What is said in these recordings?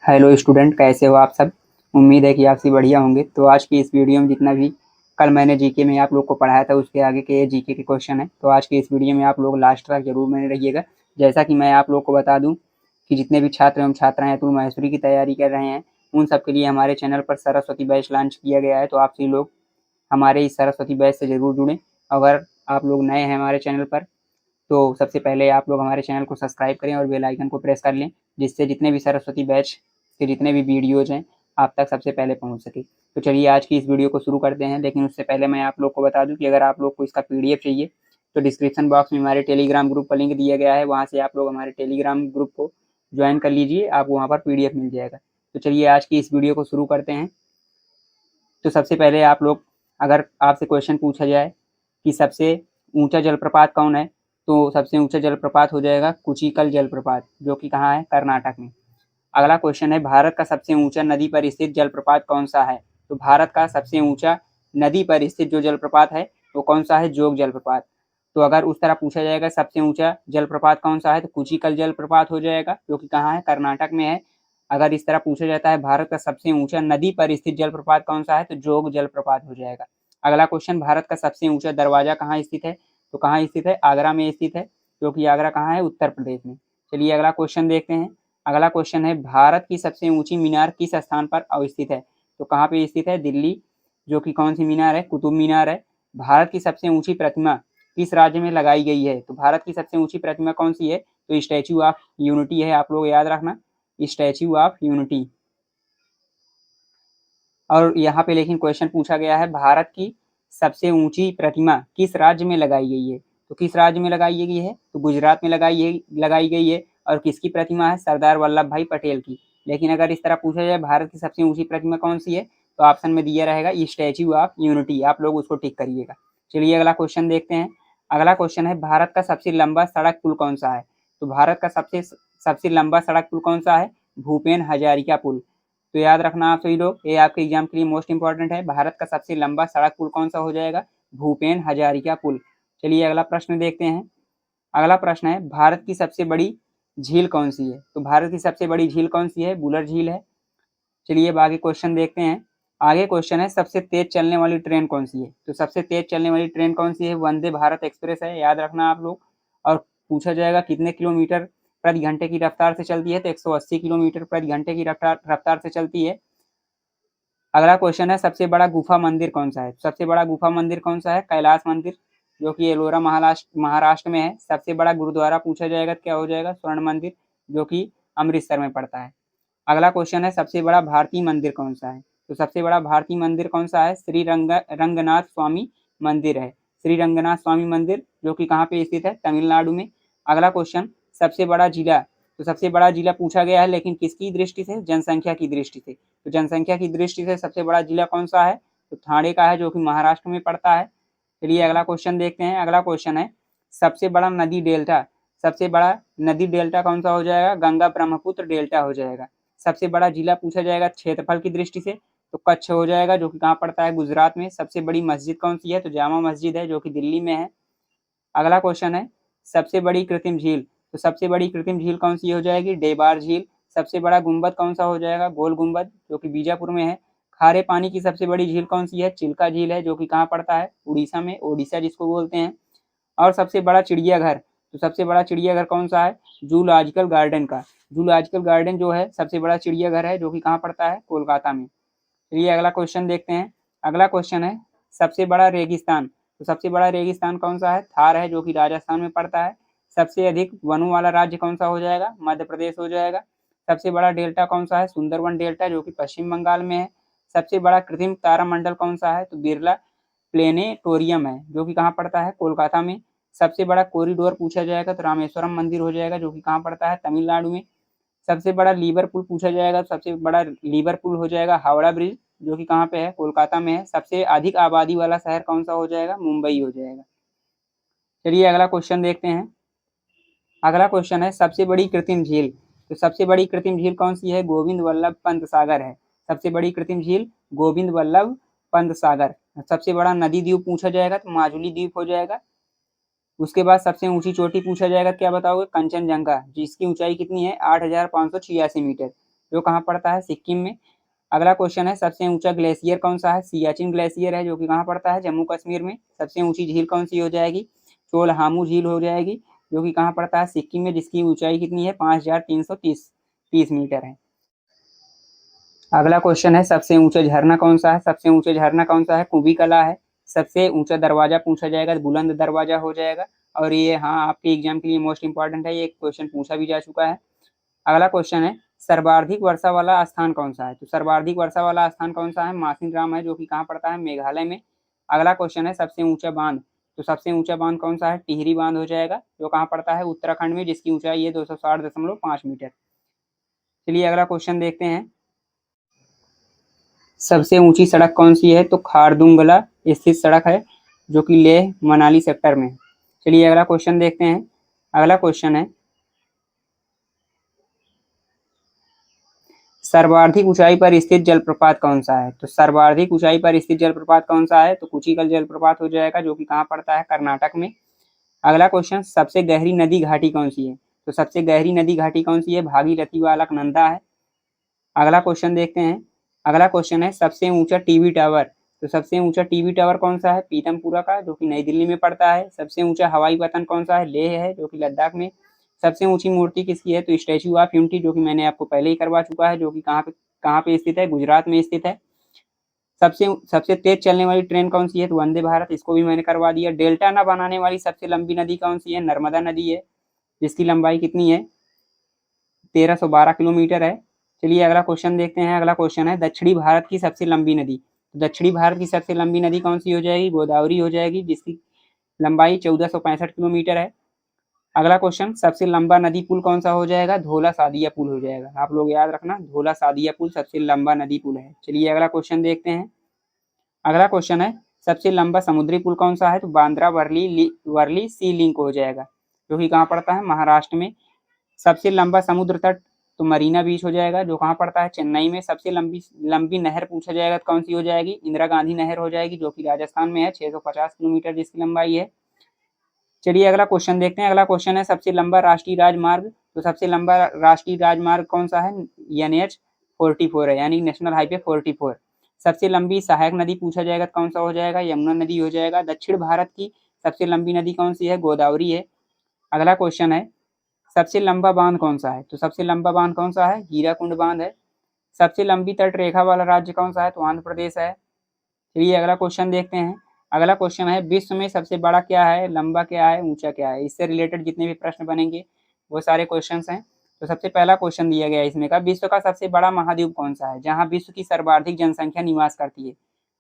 Hello student, कैसे हो आप सब। उम्मीद है कि आप सभी बढ़िया होंगे। तो आज की इस वीडियो में जितना भी कल मैंने जीके में आप लोग को पढ़ाया था उसके आगे के जीके के क्वेश्चन है। तो आज की इस वीडियो में आप लोग लास्ट तक जरूर बने रहिएगा। जैसा कि मैं आप लोग को बता दूं कि जितने भी छात्र एवं छात्राएं अतुल माहेश्वरी की तैयारी कर रहे हैं उन सब के लिए हमारे चैनल पर सरस्वती बैच लॉन्च किया गया है। तो आप सभी लोग हमारे इस सरस्वती बैच से जरूर जुड़ें। अगर आप लोग नए हैं हमारे चैनल पर तो सबसे पहले आप लोग हमारे चैनल को सब्सक्राइब करें और बेल आइकन को प्रेस कर लें, जिससे जितने भी सरस्वती बैच के जितने भी वीडियोज हैं आप तक सबसे पहले पहुंच सके। तो चलिए आज की इस वीडियो को शुरू करते हैं। लेकिन उससे पहले मैं आप लोग को बता दूं कि अगर आप लोग को इसका पीडीएफ चाहिए तो डिस्क्रिप्शन बॉक्स में हमारे टेलीग्राम ग्रुप का लिंक दिया गया है, वहाँ से आप लोग हमारे टेलीग्राम ग्रुप को ज्वाइन कर लीजिए, आपको वहाँ पर पीडीएफ मिल जाएगा। तो चलिए आज की इस वीडियो को शुरू करते हैं। तो सबसे पहले आप लोग, अगर आपसे क्वेश्चन पूछा जाए कि सबसे ऊंचा जलप्रपात कौन है, तो सबसे ऊंचा जलप्रपात हो जाएगा कुचिकल जलप्रपात, जो कि कहाँ है, कर्नाटक में। अगला क्वेश्चन है भारत का सबसे ऊंचा नदी पर स्थित जलप्रपात कौन सा है। तो भारत का सबसे ऊंचा नदी पर स्थित जो जलप्रपात है वो कौन सा है, जोग जलप्रपात। तो अगर उस तरह पूछा जाएगा सबसे ऊंचा जलप्रपात कौन सा है तो कुचिकल जलप्रपात हो जाएगा, जो कि कहाँ है, कर्नाटक में है। अगर इस तरह पूछा जाता है भारत का सबसे ऊंचा नदी पर स्थित जलप्रपात कौन सा है तो जोग जलप्रपात हो जाएगा। अगला क्वेश्चन भारत का सबसे ऊंचा दरवाजा कहाँ स्थित है, तो कहाँ स्थित है, आगरा में स्थित है, जो कि आगरा कहाँ है, उत्तर प्रदेश में। चलिए अगला क्वेश्चन देखते हैं। अगला क्वेश्चन है भारत की सबसे ऊंची मीनार किस स्थान पर अवस्थित है, तो कहाँ पे स्थित है, दिल्ली, जो कि कौन सी मीनार है, कुतुब मीनार है। भारत की सबसे ऊंची प्रतिमा किस राज्य में लगाई गई है, तो भारत की सबसे ऊंची प्रतिमा कौन सी है, तो स्टैच्यू ऑफ यूनिटी है, आप लोग याद रखना, स्टैच्यू ऑफ यूनिटी। और यहाँ पे लेकिन क्वेश्चन पूछा गया है भारत की सबसे ऊंची प्रतिमा किस राज्य में लगाई गई है, तो किस राज्य में लगाई गई है, तो गुजरात में लगाई गई है। और किसकी प्रतिमा है, सरदार वल्लभ भाई पटेल की। लेकिन अगर इस तरह पूछा जाए भारत की सबसे ऊंची प्रतिमा कौन सी है, तो ऑप्शन में दिया रहेगा स्टैच्यू ऑफ यूनिटी, आप लोग उसको टिक करिएगा। चलिए अगला क्वेश्चन देखते हैं। अगला क्वेश्चन है भारत का सबसे लंबा सड़क पुल कौन सा है, तो भारत का सबसे सबसे लंबा सड़क पुल कौन सा है, भूपेन हजारिका पुल। तो याद रखना आप सभी लोग, ये आपके एग्जाम के लिए मोस्ट इंपॉर्टेंट है। भारत का सबसे लंबा सड़क पुल कौन सा हो जाएगा, भूपेन हजारिका पुल। चलिए अगला प्रश्न देखते हैं। अगला प्रश्न है भारत की सबसे बड़ी झील कौन सी है, तो भारत की सबसे बड़ी झील कौन सी है, बुलर झील है। चलिए अब आगे क्वेश्चन देखते हैं। आगे क्वेश्चन है सबसे तेज चलने वाली ट्रेन कौन सी है, तो सबसे तेज चलने वाली ट्रेन कौन सी है, वंदे भारत एक्सप्रेस है, याद रखना आप लोग। और पूछा जाएगा कितने किलोमीटर प्रति घंटे की रफ्तार से चलती है, तो 180 किलोमीटर प्रति घंटे की रफ्तार से चलती है। अगला क्वेश्चन है सबसे बड़ा गुफा मंदिर कौन सा है, सबसे बड़ा गुफा मंदिर कौन सा है, कैलाश मंदिर, जो कि एलोरा महाराष्ट्र में है। सबसे बड़ा गुरुद्वारा पूछा जाएगा तो क्या हो जाएगा, स्वर्ण मंदिर, जो कि अमृतसर में पड़ता है। अगला क्वेश्चन है सबसे बड़ा भारतीय मंदिर कौन सा है, तो सबसे बड़ा भारतीय मंदिर कौन सा है, रंगनाथ स्वामी मंदिर है, श्री रंगनाथ स्वामी मंदिर, जो कि कहाँ पे स्थित है, तमिलनाडु में। अगला क्वेश्चन सबसे बड़ा जिला, तो सबसे बड़ा जिला पूछा गया है लेकिन किसकी दृष्टि से, जनसंख्या की दृष्टि से। तो जनसंख्या की दृष्टि से सबसे बड़ा जिला कौन सा है, तो ठाणे का है, जो कि महाराष्ट्र में पड़ता है। चलिए अगला क्वेश्चन देखते हैं। अगला क्वेश्चन है सबसे बड़ा नदी डेल्टा, सबसे बड़ा नदी डेल्टा कौन सा हो जाएगा, गंगा ब्रह्मपुत्र डेल्टा हो जाएगा। सबसे बड़ा जिला पूछा जाएगा क्षेत्रफल की दृष्टि से, तो कच्छ हो जाएगा, जो कि कहाँ पड़ता है, गुजरात में। सबसे बड़ी मस्जिद कौन सी है, तो जामा मस्जिद है, जो कि दिल्ली में है। अगला क्वेश्चन है सबसे बड़ी कृत्रिम झील, तो सबसे बड़ी कृत्रिम झील कौन सी हो जाएगी, डेबार झील। सबसे बड़ा गुंबद कौन सा हो जाएगा, गोल गुंबद, जो कि बीजापुर में है। खारे पानी की सबसे बड़ी झील कौन सी है, चिल्का झील है, जो कि कहाँ पड़ता है, उड़ीसा में, ओडिशा जिसको बोलते हैं। और सबसे बड़ा चिड़ियाघर, तो सबसे बड़ा चिड़ियाघर कौन सा है, जूलॉजिकल गार्डन का, जूलॉजिकल गार्डन जो है सबसे बड़ा चिड़ियाघर है, जो कि कहाँ पड़ता है, कोलकाता में। चलिए अगला क्वेश्चन देखते हैं। अगला क्वेश्चन है सबसे बड़ा रेगिस्तान, तो सबसे बड़ा रेगिस्तान कौन सा है, थार है, जो कि राजस्थान में पड़ता है। सबसे अधिक वनों वाला राज्य कौन सा हो जाएगा, मध्य प्रदेश हो जाएगा। सबसे बड़ा डेल्टा कौन सा है, सुंदरवन डेल्टा, जो कि पश्चिम बंगाल में है। सबसे बड़ा कृत्रिम तारामंडल कौन सा है, तो बिरला प्लेनेटोरियम है, जो कि कहाँ पड़ता है, कोलकाता में। सबसे बड़ा कॉरिडोर पूछा जाएगा तो रामेश्वरम मंदिर हो जाएगा, जो कि कहाँ पड़ता है, तमिलनाडु में। सबसे बड़ा लीवर पुल पूछा जाएगा तो सबसे बड़ा लीवर पुल हो जाएगा हावड़ा ब्रिज, जो कि कहाँ पे है, कोलकाता में है। सबसे अधिक आबादी वाला शहर कौन सा हो जाएगा, मुंबई हो जाएगा। चलिए अगला क्वेश्चन देखते हैं। अगला क्वेश्चन है सबसे बड़ी कृत्रिम झील, तो सबसे बड़ी कृत्रिम झील कौन सी है, गोविंद वल्लभ पंत सागर है। सबसे बड़ी कृत्रिम झील गोविंद वल्लभ पंत सागर। सबसे बड़ा नदी द्वीप पूछा जाएगा तो माजुली द्वीप हो जाएगा। उसके बाद सबसे ऊंची चोटी पूछा जाएगा, क्या बताओगे, कंचनजंगा, जिसकी ऊंचाई कितनी है, 8,586 मीटर। जो कहाँ पड़ता है, सिक्किम में। अगला क्वेश्चन है सबसे ऊंचा ग्लेशियर कौन सा है, सियाचिन ग्लेशियर है, जो कि कहाँ पड़ता है, जम्मू कश्मीर में। सबसे ऊंची झील कौन सी हो जाएगी, चोलहामू झील हो जाएगी, जो कि कहाँ पड़ता है, सिक्किम में, जिसकी ऊंचाई कितनी है, 5330 मीटर है। अगला क्वेश्चन है सबसे ऊंचा झरना कौन सा है, सबसे ऊंचा झरना कौन सा है, कुंभी कला है। सबसे ऊंचा दरवाजा पूछा जाएगा तो बुलंद दरवाजा हो जाएगा। और ये हाँ आपके एग्जाम के लिए मोस्ट इंपॉर्टेंट है, ये क्वेश्चन पूछा भी जा चुका है। अगला क्वेश्चन है सर्वाधिक वर्षा वाला स्थान कौन सा है, तो सर्वाधिक वर्षा वाला स्थान कौन सा है, मासिनराम है, जो कि कहाँ पड़ता है, मेघालय में। अगला क्वेश्चन है सबसे ऊंचा बांध, तो सबसे ऊंचा बांध कौन सा है, टिहरी बांध हो जाएगा, जो कहाँ पड़ता है, उत्तराखंड में, जिसकी ऊंचाई है 260.5 मीटर। चलिए अगला क्वेश्चन देखते हैं। सबसे ऊंची सड़क कौन सी है, तो खारदुंगला स्थित सड़क है, जो कि लेह मनाली सेक्टर में। चलिए अगला क्वेश्चन देखते हैं। अगला क्वेश्चन है सर्वाधिक ऊंचाई पर स्थित जलप्रपात कौन सा है, तो सर्वाधिक ऊंचाई पर स्थित जलप्रपात कौन सा है, तो कुचिकल जलप्रपात हो जाएगा, जो कि कहाँ पड़ता है, कर्नाटक में। अगला क्वेश्चन सबसे गहरी नदी घाटी कौन सी है, तो सबसे गहरी नदी घाटी कौन सी है, भागीरथी व अलकनंदा है। अगला क्वेश्चन देखते हैं। अगला क्वेश्चन है सबसे ऊंचा टीवी टावर, तो सबसे ऊंचा टीवी टावर कौन सा है, पीतमपुरा का, जो कि नई दिल्ली में पड़ता है। सबसे ऊंचा हवाई पतन कौन सा है, लेह है, जो कि लद्दाख में। सबसे ऊंची मूर्ति किसकी है, तो स्टैच्यू ऑफ यूनिटी, जो कि मैंने आपको पहले ही करवा चुका है, जो कि कहाँ पे स्थित है, गुजरात में स्थित है। सबसे सबसे तेज चलने वाली ट्रेन कौन सी है, तो वंदे भारत, इसको भी मैंने करवा दिया। डेल्टा न बनाने वाली सबसे लंबी नदी कौन सी है, नर्मदा नदी है, जिसकी लंबाई कितनी है, 1312 किलोमीटर है। चलिए अगला क्वेश्चन देखते हैं। अगला क्वेश्चन है दक्षिणी भारत की सबसे लंबी नदी, तो दक्षिणी भारत की सबसे लंबी नदी कौन सी हो जाएगी, गोदावरी हो जाएगी, जिसकी लंबाई 1465 किलोमीटर है। अगला क्वेश्चन सबसे लंबा नदी पुल कौन सा हो जाएगा, धोला सादिया पुल हो जाएगा। आप लोग याद रखना, धोला सादिया पुल सबसे लंबा नदी पुल है। चलिए अगला क्वेश्चन देखते हैं। अगला क्वेश्चन है सबसे लंबा समुद्री पुल कौन सा है, तो बांद्रा वर्ली सी लिंक हो जाएगा, जो कि कहाँ पड़ता है, महाराष्ट्र में। सबसे लंबा समुद्र तट, तो मरीना बीच हो जाएगा, जो कहाँ पड़ता है, चेन्नई में। सबसे लंबी लंबी नहर पूछा जाएगा तो कौन सी हो जाएगी, इंदिरा गांधी नहर हो जाएगी, जो कि राजस्थान में है, 650 किलोमीटर जिसकी लंबाई है। चलिए अगला क्वेश्चन देखते हैं। अगला क्वेश्चन है सबसे लंबा राष्ट्रीय राजमार्ग, तो सबसे लंबा राष्ट्रीय राजमार्ग कौन सा है, NH44 है, यानी नेशनल हाईवे 44। सबसे लंबी सहायक नदी पूछा जाएगा तो कौन सा हो जाएगा, यमुना नदी हो जाएगा। दक्षिण भारत की सबसे लंबी नदी कौन सी है, गोदावरी है। अगला क्वेश्चन है सबसे लंबा बांध कौन सा है, तो सबसे लंबा बांध कौन सा है, हीराकुंड बांध है। सबसे लंबी तट रेखा वाला राज्य कौन सा है, तो आंध्र प्रदेश है। चलिए अगला क्वेश्चन देखते हैं। अगला क्वेश्चन है विश्व में सबसे बड़ा क्या है, लंबा क्या है, ऊंचा क्या है। इससे रिलेटेड जितने भी प्रश्न बनेंगे वो सारे क्वेश्चन हैं। तो सबसे पहला क्वेश्चन दिया गया है इसमें का, विश्व का सबसे बड़ा महाद्वीप कौन सा है, जहाँ विश्व की सर्वाधिक जनसंख्या निवास करती है।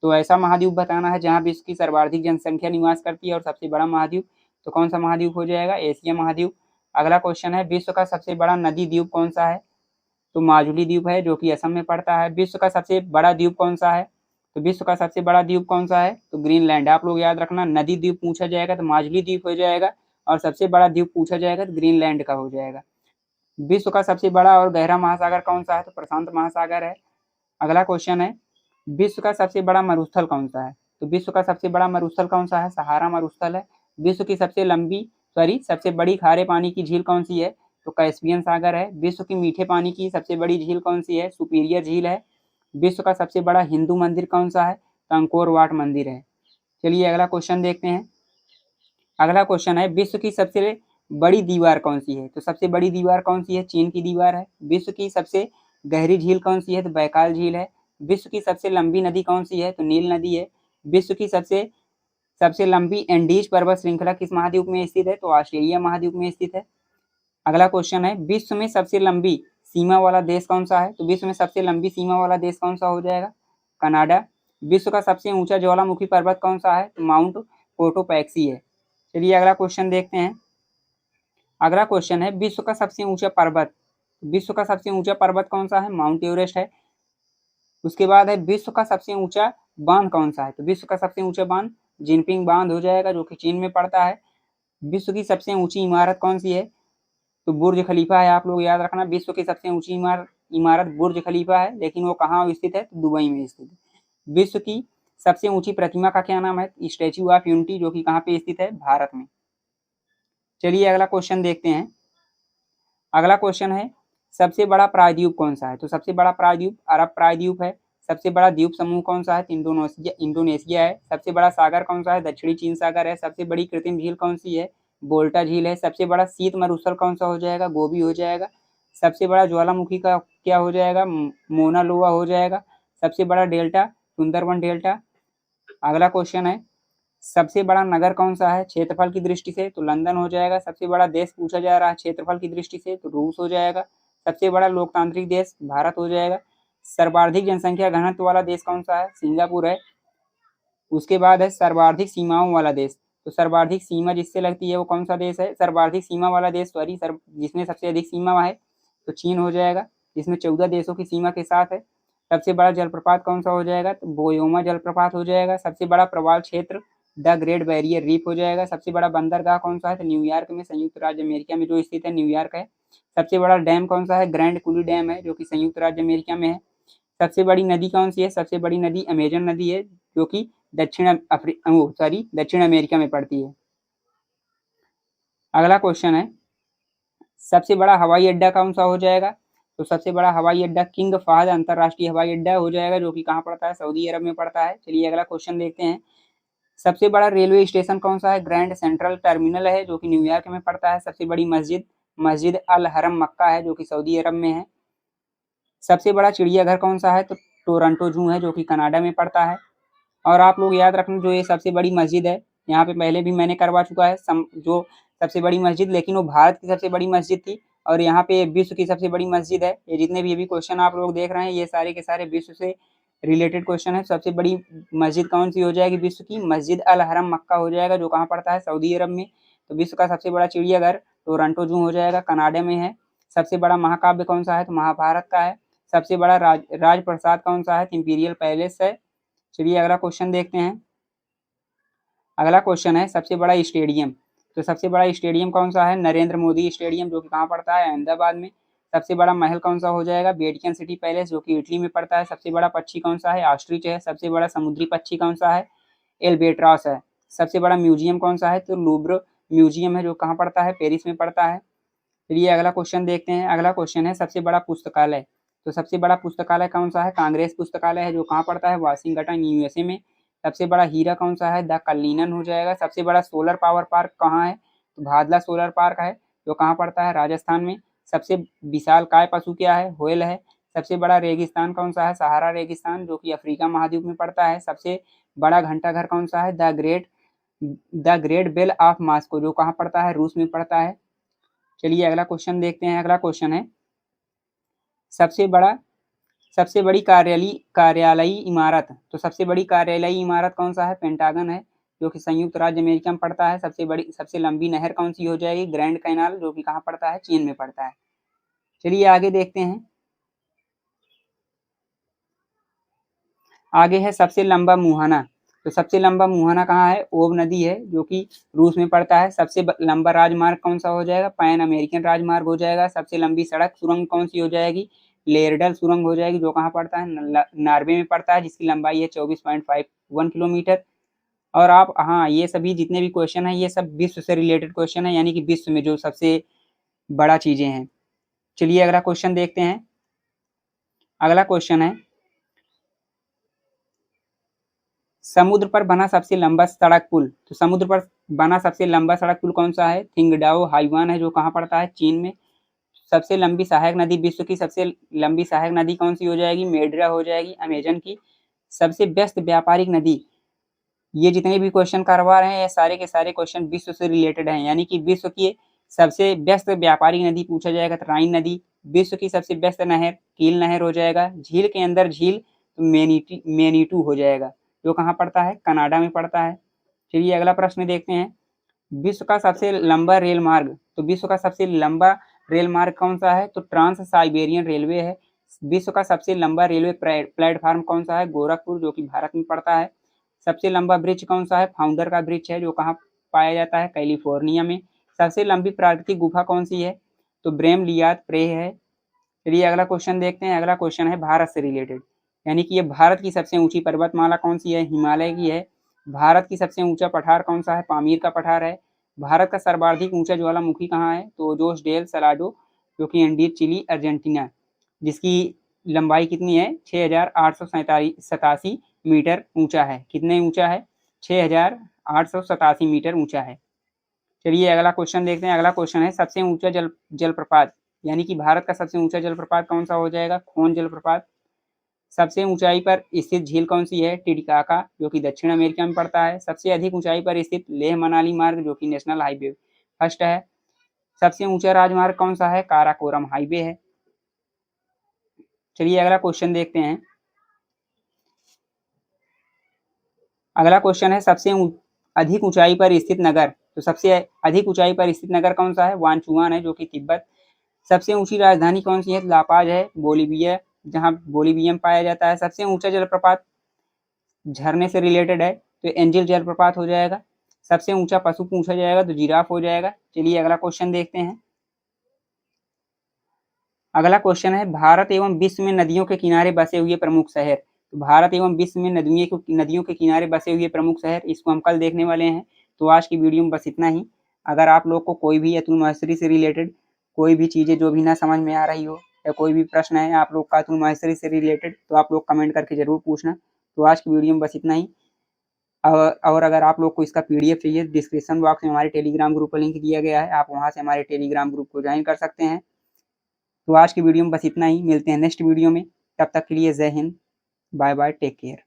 तो ऐसा महाद्वीप बताना है जहाँ विश्व की सर्वाधिक जनसंख्या निवास करती है और सबसे बड़ा महाद्वीप, तो कौन सा महाद्वीप हो जाएगा, एशिया महाद्वीप। अगला क्वेश्चन है विश्व का सबसे बड़ा नदी द्वीप कौन सा है, तो माजुली द्वीप है, जो कि असम में पड़ता है। विश्व का सबसे बड़ा द्वीप कौन सा है, तो विश्व का सबसे बड़ा द्वीप कौन सा है, तो ग्रीनलैंड। आप लोग याद रखना, नदी द्वीप पूछा जाएगा तो माजुली द्वीप हो जाएगा, और सबसे बड़ा द्वीप पूछा जाएगा तो ग्रीनलैंड का हो जाएगा। विश्व का सबसे बड़ा और गहरा महासागर कौन सा है, तो प्रशांत महासागर है। अगला क्वेश्चन है विश्व का सबसे बड़ा मरुस्थल कौन सा है, तो विश्व का सबसे बड़ा मरुस्थल कौन सा है, सहारा मरुस्थल है। विश्व की सबसे बड़ी खारे पानी की झील कौन सी है, तो कैस्पियन सागर है। विश्व की मीठे पानी की सबसे बड़ी झील कौन सी है, सुपीरियर झील है। विश्व का सबसे बड़ा हिंदू मंदिर कौन सा है, तो अंकोर वाट मंदिर है। चलिए अगला क्वेश्चन देखते हैं। अगला क्वेश्चन है विश्व की सबसे बड़ी दीवार कौन सी है, तो सबसे बड़ी दीवार कौन सी है, चीन की दीवार है। विश्व की सबसे गहरी झील कौन सी है, तो बैकाल झील है। विश्व की सबसे लंबी नदी कौन सी है, तो नील नदी है। विश्व की सबसे सबसे लंबी एंडीज पर्वत श्रृंखला किस महाद्वीप में स्थित है, तो ऑस्ट्रेलिया महाद्वीप में स्थित है। अगला क्वेश्चन है विश्व में सबसे लंबी सीमा वाला देश कौन सा है, तो विश्व में सबसे लंबी सीमा वाला देश कौन सा हो जाएगा, कनाडा। विश्व का सबसे ऊंचा ज्वालामुखी पर्वत कौन सा है, तो माउंट कोटोपैक्सी है। चलिए अगला क्वेश्चन देखते हैं। अगला क्वेश्चन है विश्व का सबसे ऊंचा पर्वत, विश्व का सबसे ऊंचा पर्वत कौन सा है, माउंट एवरेस्ट है। उसके बाद है विश्व का सबसे ऊंचा बांध कौन सा है, तो विश्व का सबसे ऊंचा बांध जिनपिंग बांध हो जाएगा, जो कि चीन में पड़ता है। विश्व की सबसे ऊंची इमारत कौन सी है, तो बुर्ज खलीफा है। आप लोग याद रखना, विश्व की सबसे ऊंची इमारत बुर्ज खलीफा है, लेकिन वो कहाँ स्थित है, तो दुबई में स्थित है। विश्व की सबसे ऊंची प्रतिमा का क्या नाम है, स्टैच्यू ऑफ यूनिटी, जो कि कहाँ पे स्थित है, भारत में। चलिए अगला क्वेश्चन देखते हैं। अगला क्वेश्चन है सबसे बड़ा प्रायद्वीप कौन सा है? तो सबसे बड़ा प्रायद्वीप अरब प्रायद्वीप है। सबसे बड़ा द्वीप समूह कौन सा है? तो इंडोनेशिया है। सबसे बड़ा सागर कौन सा है? दक्षिणी चीन सागर है। सबसे बड़ी कृत्रिम झील कौन सी है? बोल्टा झील है। सबसे बड़ा शीत मरुस्थल कौन सा हो जाएगा? गोबी हो जाएगा। सबसे बड़ा ज्वालामुखी का क्या हो जाएगा? मोना लोआ हो जाएगा। सबसे बड़ा डेल्टा सुंदरबन डेल्टा। अगला क्वेश्चन है, सबसे बड़ा नगर कौन सा है क्षेत्रफल की दृष्टि से? तो लंदन हो जाएगा। सबसे बड़ा देश पूछा जा रहा है क्षेत्रफल की दृष्टि से, तो रूस हो जाएगा। सबसे बड़ा लोकतांत्रिक देश भारत हो जाएगा। सर्वाधिक जनसंख्या घनत्व वाला देश कौन सा है? सिंगापुर है। उसके बाद है सर्वाधिक सीमाओं वाला देश, तो सर्वाधिक सीमा जिससे लगती है वो कौन सा देश है? सर्वाधिक सीमा वाला देश जिसमें सबसे अधिक सीमा है तो चीन हो जाएगा, जिसमें 14 देशों की सीमा के साथ है। सबसे बड़ा जलप्रपात कौन सा हो जाएगा? तो बोयोमा जलप्रपात हो जाएगा। सबसे बड़ा प्रवाल क्षेत्र द ग्रेट बैरियर रीफ हो जाएगा। सबसे बड़ा बंदरगाह कौन सा है? तो न्यूयॉर्क में, संयुक्त राज्य अमेरिका में जो स्थित है न्यूयॉर्क है। सबसे बड़ा डैम कौन सा है? ग्रैंड कुली डैम है, जो कि संयुक्त राज्य अमेरिका में है। सबसे बड़ी नदी कौन सी है? सबसे बड़ी नदी अमेजन नदी है, जो कि दक्षिण अमेरिका में पड़ती है। अगला क्वेश्चन है, सबसे बड़ा हवाई अड्डा कौन सा हो जाएगा? तो सबसे बड़ा हवाई अड्डा किंग फहद अंतरराष्ट्रीय हवाई अड्डा हो जाएगा, जो कि कहाँ पड़ता है? सऊदी अरब में पड़ता है। चलिए अगला क्वेश्चन देखते हैं, सबसे बड़ा रेलवे स्टेशन कौन सा है? ग्रैंड सेंट्रल टर्मिनल है, जो कि न्यूयॉर्क में पड़ता है। सबसे बड़ी मस्जिद मस्जिद अल हरम मक्का है, जो कि सऊदी अरब में है। सबसे बड़ा चिड़ियाघर कौन सा है? तो टोरंटो जू है, जो कि कनाडा में पड़ता है। और आप लोग याद रखना, जो ये सबसे बड़ी मस्जिद है, यहाँ पे पहले भी मैंने करवा चुका है जो सबसे बड़ी मस्जिद, लेकिन वो भारत की सबसे बड़ी मस्जिद थी, और यहाँ पे विश्व की सबसे बड़ी मस्जिद है। ये जितने भी अभी क्वेश्चन आप लोग देख रहे हैं, ये सारे के सारे विश्व से रिलेटेड क्वेश्चन है। सबसे बड़ी मस्जिद कौन सी हो जाएगी विश्व की? मस्जिद अल हरम मक्का हो जाएगा, जो कहाँ पड़ता है? सऊदी अरब में। तो विश्व का सबसे बड़ा चिड़ियाघर टोरंटो जू हो जाएगा, कनाडा में है। सबसे बड़ा महाकाव्य कौन सा है? तो महाभारत का है। सबसे बड़ा राजप्रसाद कौन सा है? तो इंपीरियल पैलेस है। चलिए अगला क्वेश्चन देखते हैं। अगला क्वेश्चन है, सबसे बड़ा स्टेडियम। तो सबसे बड़ा स्टेडियम कौन सा है? नरेंद्र मोदी स्टेडियम, जो कि कहाँ पड़ता है? अहमदाबाद में। सबसे बड़ा महल कौन सा हो जाएगा? वेटिकन सिटी पैलेस, जो कि इटली में पड़ता है। सबसे बड़ा पक्षी कौन सा है? ऑस्ट्रिच है। सबसे बड़ा समुद्री पक्षी कौन सा है? एल्बेट्रॉस है। सबसे बड़ा म्यूजियम कौन सा है? तो लूव्र म्यूजियम है, जो कहाँ पड़ता है? पेरिस में पड़ता है। चलिए अगला क्वेश्चन देखते हैं। अगला क्वेश्चन है, सबसे बड़ा पुस्तकालय। तो सबसे बड़ा पुस्तकालय कौन सा है? कांग्रेस पुस्तकालय है, जो कहाँ पड़ता है? वाशिंगटन यूएसए में। सबसे बड़ा हीरा कौन सा है? द कल्लीनन हो जाएगा। सबसे बड़ा सोलर पावर पार्क कहाँ है? तो भादला सोलर पार्क है, जो कहाँ पड़ता है? राजस्थान में। सबसे विशालकाय पशु क्या है? व्हेल है। सबसे बड़ा रेगिस्तान कौन सा है? सहारा रेगिस्तान, जो कि अफ्रीका महाद्वीप में पड़ता है। सबसे बड़ा घंटाघर कौन सा है? The great bell of Moscow, जो कहाँ पड़ता है? रूस में पड़ता है। चलिए अगला क्वेश्चन देखते हैं। अगला क्वेश्चन है, सबसे बड़ा सबसे बड़ी कार्यालयी इमारत। तो सबसे बड़ी कार्यालयी इमारत कौन सा है? पेंटागन है, जो कि संयुक्त राज्य अमेरिका में पड़ता है। सबसे लंबी नहर कौन सी हो जाएगी? ग्रैंड कैनाल, जो कि कहाँ पड़ता है? चीन में पड़ता है। चलिए आगे देखते हैं। आगे है सबसे लंबा मुहाना। तो सबसे लंबा मुहाना कहाँ है? ओब नदी है, जो कि रूस में पड़ता है। सबसे लंबा राजमार्ग कौन सा हो जाएगा? पैन अमेरिकन राजमार्ग हो जाएगा। सबसे लंबी सड़क सुरंग कौन सी हो जाएगी? लेरडल सुरंग हो जाएगी, जो कहाँ पड़ता है? नॉर्वे में पड़ता है, जिसकी लंबाई है 24.51 किलोमीटर। और आप, हाँ, ये सभी जितने भी क्वेश्चन है, ये सब विश्व से रिलेटेड क्वेश्चन है, यानी कि विश्व में जो सबसे बड़ा चीजें हैं। चलिए अगला क्वेश्चन देखते हैं। अगला क्वेश्चन है, समुद्र पर बना सबसे लंबा सड़क पुल। तो समुद्र पर बना सबसे लंबा सड़क पुल कौन सा है? थिंगडाओ हाइवान है, जो कहाँ पड़ता है? चीन में। सबसे लंबी सहायक नदी, विश्व की सबसे लंबी सहायक नदी कौन सी हो जाएगी? मेड्रा हो जाएगी, अमेजन की। सबसे व्यस्त व्यापारिक नदी, ये जितने भी क्वेश्चन करवा रहे हैं, ये सारे के सारे क्वेश्चन विश्व से रिलेटेड हैं, यानी कि विश्व की सबसे व्यस्त व्यापारिक नदी पूछा जाएगा तो राइन नदी। विश्व की सबसे व्यस्त नहर कील नहर हो जाएगा। झील के अंदर झील तो मेनीटू हो जाएगा, जो कहाँ पड़ता है? कनाडा में पड़ता है। चलिए अगला प्रश्न देखते हैं। विश्व का सबसे लंबा रेल मार्ग। तो विश्व का सबसे लंबा रेल मार्ग कौन सा है? तो ट्रांस साइबेरियन रेलवे है। विश्व का सबसे लंबा रेलवे प्लेटफार्म कौन सा है? गोरखपुर, जो कि भारत में पड़ता है। सबसे लंबा ब्रिज कौन सा है? फाउंडर का ब्रिज है, जो कहाँ पाया जाता है? कैलिफोर्निया में। सबसे लंबी प्राकृतिक गुफा कौन सी है? तो ब्रेम लियात प्रे है। चलिए अगला क्वेश्चन देखते हैं। अगला क्वेश्चन है भारत से रिलेटेड, यानी कि ये भारत की सबसे ऊंची पर्वतमाला कौन सी है? हिमालय की है। भारत की सबसे ऊंचा पठार कौन सा है? पामीर का पठार है। भारत का सर्वाधिक ऊंचा ज्वालामुखी कहाँ है? तो जोश डेल सलाडो जो कि एंडीज चिली अर्जेंटीना, जिसकी लंबाई कितनी है 6,887 मीटर ऊंचा है। कितने ऊंचा है? 6,887 मीटर ऊंचा है। चलिए अगला क्वेश्चन देखते हैं। अगला क्वेश्चन है सबसे ऊंचा जलप्रपात, यानी कि भारत का सबसे ऊंचा जलप्रपात कौन सा हो जाएगा? खोन जलप्रपात। सबसे ऊंचाई पर स्थित झील कौन सी है? टिटिकाका, जो कि दक्षिण अमेरिका में पड़ता है। सबसे अधिक ऊंचाई पर स्थित लेह मनाली मार्ग, जो कि नेशनल हाईवे फर्स्ट है। सबसे ऊंचा राजमार्ग कौन सा है? काराकोरम हाईवे है। चलिए अगला क्वेश्चन देखते हैं। अगला क्वेश्चन है सबसे अधिक ऊंचाई पर स्थित नगर। तो सबसे अधिक ऊंचाई पर स्थित नगर कौन सा है? वानचुआन है, जो कि तिब्बत। सबसे ऊंची राजधानी कौन सी है? लापाज है, बोलीविया, जहां बोलीविया में पाया जाता है। सबसे ऊंचा जलप्रपात झरने से रिलेटेड है, तो एंजल जलप्रपात हो जाएगा। सबसे ऊंचा पशु पूछा जाएगा तो जिराफ हो जाएगा। चलिए अगला क्वेश्चन देखते हैं। अगला क्वेश्चन है भारत एवं विश्व में नदियों के किनारे बसे हुए प्रमुख शहर। तो भारत एवं विश्व में नदियों के किनारे बसे हुए प्रमुख शहर, इसको हम कल देखने वाले हैं। तो आज की वीडियो में बस इतना ही। अगर आप लोग को कोई भी अतुल माहेश्वरी से रिलेटेड कोई भी चीजें जो भी ना समझ में आ रही हो, या कोई भी प्रश्न है आप लोग का अतुल माहेश्वरी से रिलेटेड, तो आप लोग कमेंट करके जरूर पूछना। तो आज की वीडियो में बस इतना ही। और अगर आप लोग को इसका पीडीएफ चाहिए, डिस्क्रिप्शन बॉक्स में हमारे टेलीग्राम ग्रुप का लिंक दिया गया है, आप वहां से हमारे टेलीग्राम ग्रुप को ज्वाइन कर सकते हैं। तो आज की वीडियो में बस इतना ही। मिलते हैं नेक्स्ट वीडियो में। तब तक के लिए जय हिंद, बाय बाय, टेक केयर।